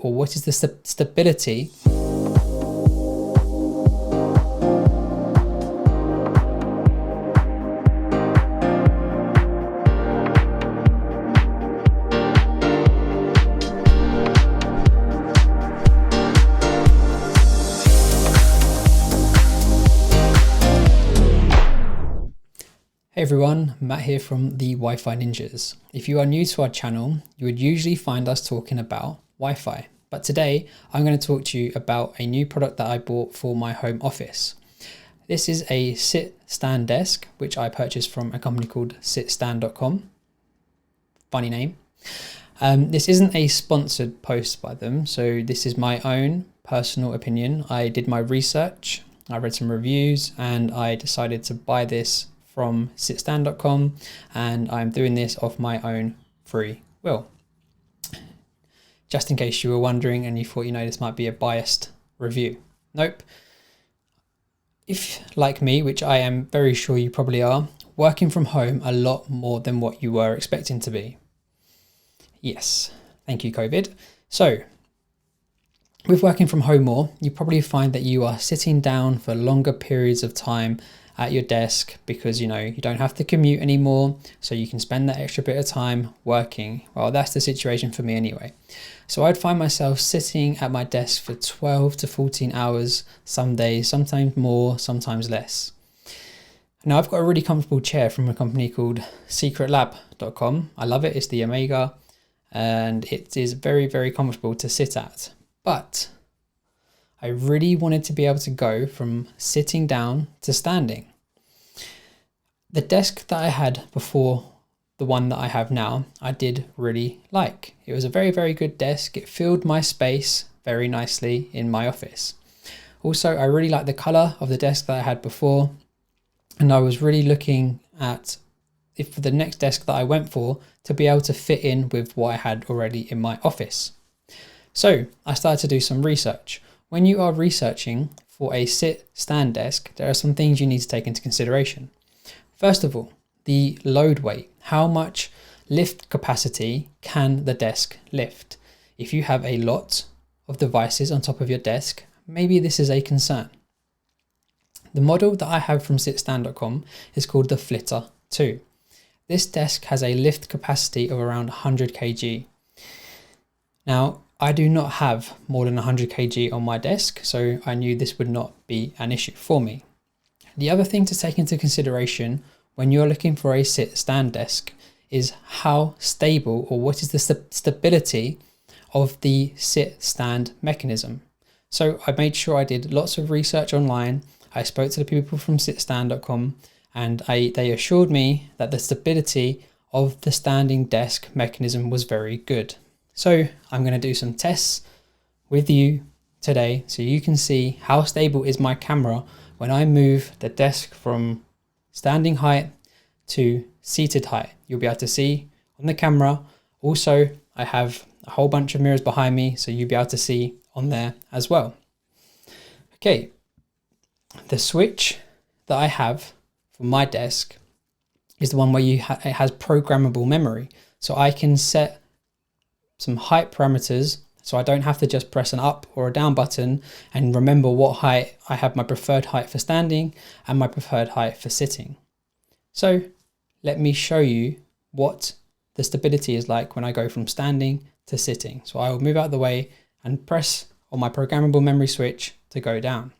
or what is the stability Hey everyone, Matt here from the Wi-Fi Ninjas. If you are new to our channel, you would usually find us talking about Wi-Fi. But today I'm going to talk to you about a new product that I bought for my home office. This is a sit stand desk, which I purchased from a company called sitstand.com. Funny name. This isn't a sponsored post by them, so this is my own personal opinion. I did my research, I read some reviews, and I decided to buy this from sitstand.com, and I'm doing this off my own free will. Just in case you were wondering and you thought, this might be a biased review. Nope. If, like me, which I am very sure you probably are, working from home a lot more than what you were expecting to be. Yes, thank you, COVID. So, with working from home more, you probably find that you are sitting down for longer periods of time at your desk because you don't have to commute anymore, so you can spend that extra bit of time working. Well, that's the situation for me anyway. So I'd find myself sitting at my desk for 12 to 14 hours some days, sometimes more, sometimes less. Now I've got a really comfortable chair from a company called secretlab.com. I love it. It's the Omega and it is very, very comfortable to sit at. But I really wanted to be able to go from sitting down to standing. The desk that I had before the one that I have now, I did really like. It was a very, very good desk. It filled my space very nicely in my office. Also, I really like the color of the desk that I had before. And I was really looking at if the next desk that I went for to be able to fit in with what I had already in my office. So I started to do some research. When you are researching for a sit-stand desk, there are some things you need to take into consideration. First of all, the load weight. How much lift capacity can the desk lift? If you have a lot of devices on top of your desk, maybe this is a concern. The model that I have from sitstand.com is called the Flytta 2. This desk has a lift capacity of around 100 kg. Now, I do not have more than 100 kg on my desk, so I knew this would not be an issue for me. The other thing to take into consideration when you're looking for a sit-stand desk is how stable, or what is the stability of the sit-stand mechanism. So I made sure I did lots of research online. I spoke to the people from sitstand.com and they assured me that the stability of the standing desk mechanism was very good. So I'm going to do some tests with you today so you can see how stable is my camera when I move the desk from standing height to seated height. You'll be able to see on the camera. Also, I have a whole bunch of mirrors behind me, so you'll be able to see on there as well. Okay, the switch that I have for my desk is the one where it has programmable memory. So I can set some height parameters, so I don't have to just press an up or a down button and remember what height I have, my preferred height for standing and my preferred height for sitting. So let me show you what the stability is like when I go from standing to sitting. So I will move out of the way and press on my programmable memory switch to go down.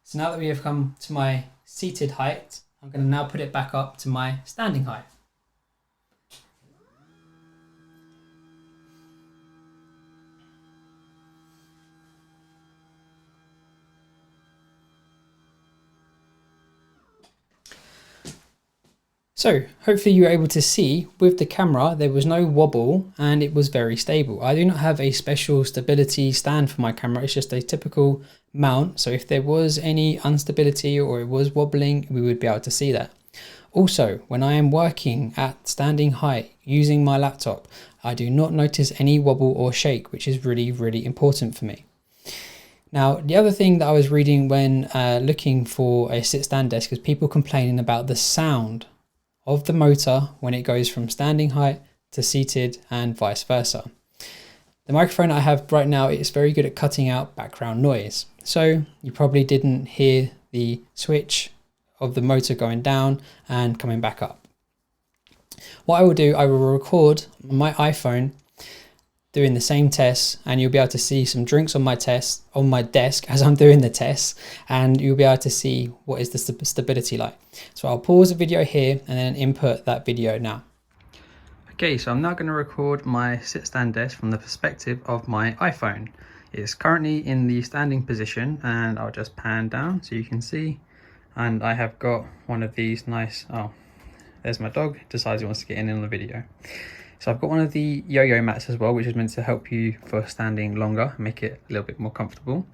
So now that we have come to my seated height, I'm going to now put it back up to my standing height. So hopefully you were able to see with the camera there was no wobble and it was very stable. I do not have a special stability stand for my camera, it's just a typical mount. So if there was any instability or it was wobbling, we would be able to see that. Also, when I am working at standing height using my laptop, I do not notice any wobble or shake, which is really, really important for me. Now, the other thing that I was reading when looking for a sit-stand desk is people complaining about the sound of the motor when it goes from standing height to seated and vice versa. The microphone I have right now is very good at cutting out background noise. So you probably didn't hear the switch of the motor going down and coming back up. What I will do, I will record my iPhone doing the same tests, and you'll be able to see some drinks on my desk as I'm doing the tests, and you'll be able to see what is the stability like. So I'll pause the video here and then input that video now. Okay, so I'm now going to record my sit-stand desk from the perspective of my iPhone. It's currently in the standing position, and I'll just pan down so you can see. And I have got one of these nice, oh, there's my dog, decides he wants to get in on the video. So I've got one of the yo-yo mats as well, which is meant to help you for standing longer, make it a little bit more comfortable.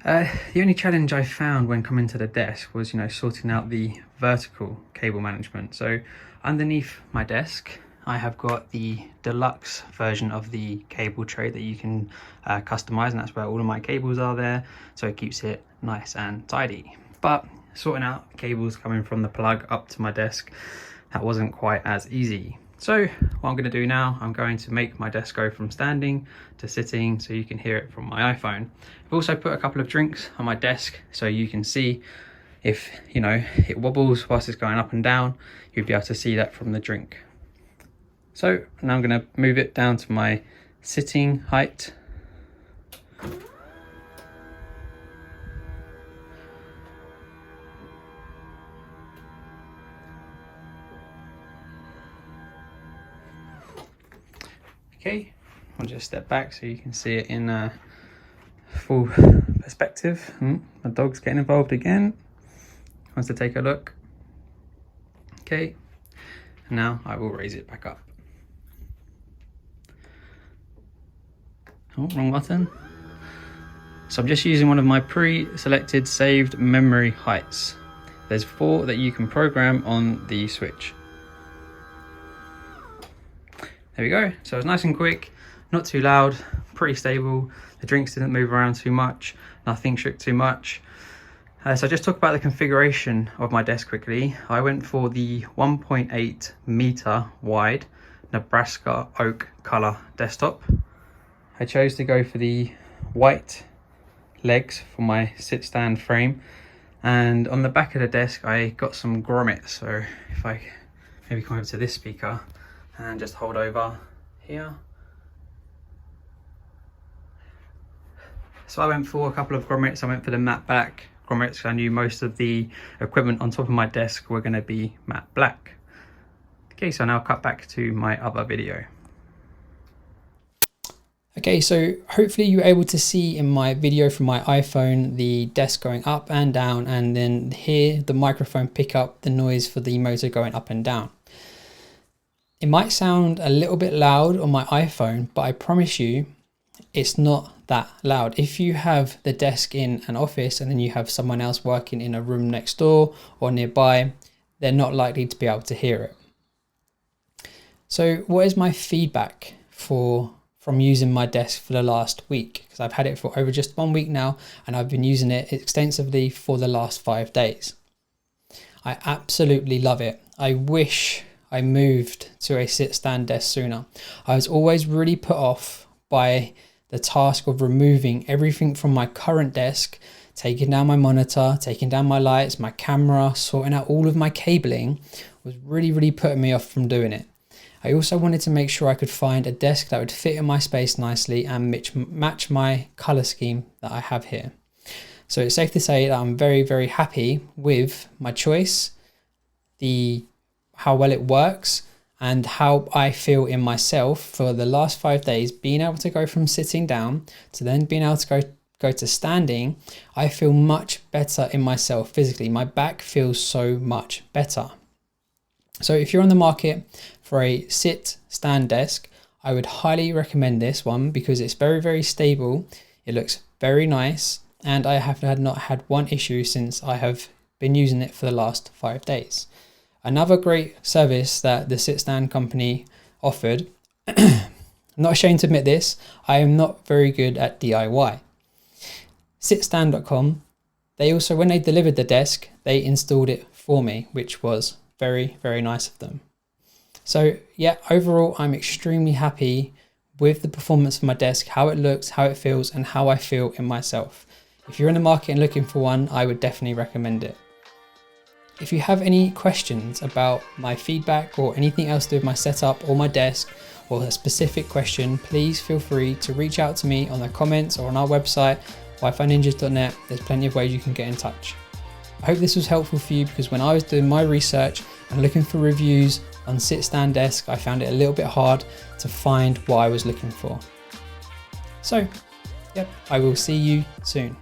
The only challenge I found when coming to the desk was, sorting out the vertical cable management. So underneath my desk, I have got the deluxe version of the cable tray that you can customize, and that's where all of my cables are there. So it keeps it nice and tidy. But sorting out cables coming from the plug up to my desk, that wasn't quite as easy. So what I'm going to do now, I'm going to make my desk go from standing to sitting so you can hear it from my iPhone. I've also put a couple of drinks on my desk so you can see if, it wobbles whilst it's going up and down, you'll be able to see that from the drink. So now I'm going to move it down to my sitting height. Okay, I'll just step back so you can see it in full perspective. My dog's getting involved again, wants to take a look. Okay, and now I will raise it back up. Oh, wrong button. So I'm just using one of my pre-selected saved memory heights. There's 4 that you can program on the switch. There we go. So it's nice and quick, not too loud, pretty stable. The drinks didn't move around too much, nothing shook too much. So I just talk about the configuration of my desk quickly. I went for the 1.8 meter wide Nebraska Oak color desktop. I chose to go for the white legs for my sit-stand frame, and on the back of the desk I got some grommets. So if I maybe come over to this speaker and just hold over here. So I went for a couple of grommets. I went for the matte black grommets. I knew most of the equipment on top of my desk were going to be matte black. Okay, so now cut back to my other video. Okay, so hopefully you were able to see in my video from my iPhone the desk going up and down, and then hear the microphone pick up the noise for the motor going up and down. It might sound a little bit loud on my iPhone, but I promise you it's not that loud. If you have the desk in an office and then you have someone else working in a room next door or nearby, they're not likely to be able to hear it. So what is my feedback from using my desk for the last week? Because I've had it for over just 1 week now, and I've been using it extensively for the last 5 days. I absolutely love it. I wish I moved to a sit-stand desk sooner. I was always really put off by the task of removing everything from my current desk, taking down my monitor, taking down my lights, my camera, sorting out all of my cabling was really putting me off from doing it. I also wanted to make sure I could find a desk that would fit in my space nicely and match my color scheme that I have here. So it's safe to say that I'm very happy with my choice, how well it works, and how I feel in myself for the last 5 days, being able to go from sitting down to then being able to go to standing. I feel much better in myself physically. My back feels so much better. So if you're on the market for a sit-stand desk, I would highly recommend this one because it's very stable. It looks very nice, and I have not had one issue since I have been using it for the last 5 days. Another great service that the sit-stand company offered, I'm not ashamed to admit this, I am not very good at DIY. Sitstand.com, they also, when they delivered the desk, they installed it for me, which was very, very nice of them. So yeah, overall, I'm extremely happy with the performance of my desk, how it looks, how it feels, and how I feel in myself. If you're in the market and looking for one, I would definitely recommend it. If you have any questions about my feedback or anything else to do with my setup or my desk, or a specific question, please feel free to reach out to me on the comments or on our website, wifininjas.net. There's plenty of ways you can get in touch. I hope this was helpful for you, because when I was doing my research and looking for reviews on sit stand desk, I found it a little bit hard to find what I was looking for. So, yep, I will see you soon.